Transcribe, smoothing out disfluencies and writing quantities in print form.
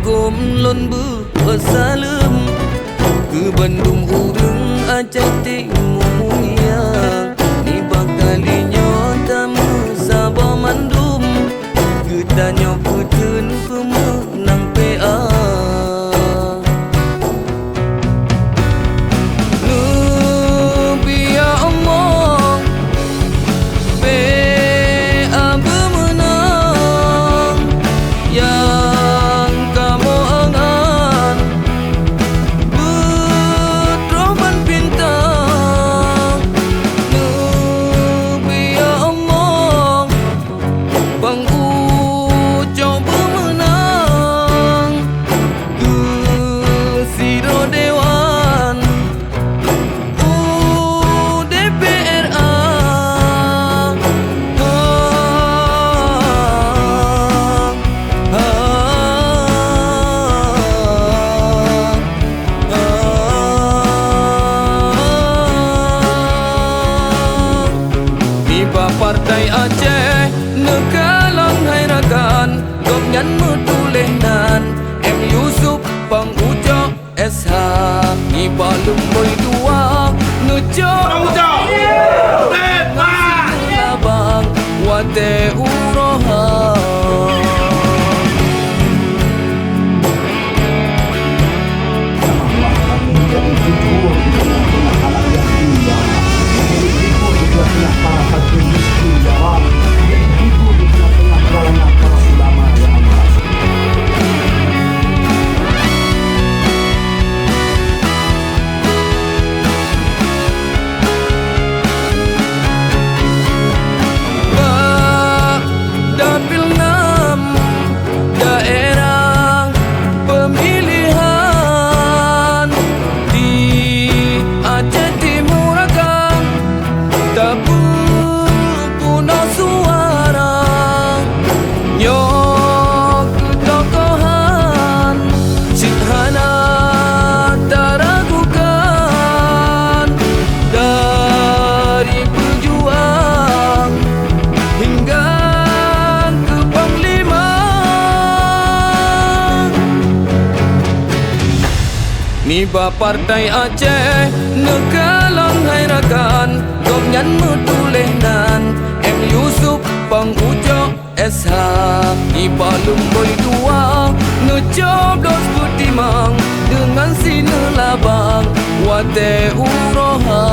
gom lon bersalam ke Bandung urang Aceh Timur mulia ni bakalinya tamu Sabah mandum ketanya putun pemenang PA Partai Aceh nekalang hai rakan gop nyan metulehnan M Yusuf Pang Ujo SH ni balum boy dua ngejo abang wate uroha Niba Partai Aceh nekalang hai rakan gop nyan metulehnan M Yusuf Pang Ujo SH Niba lumboy dua ngejoblos kutimang dengan sine labang wate uroha.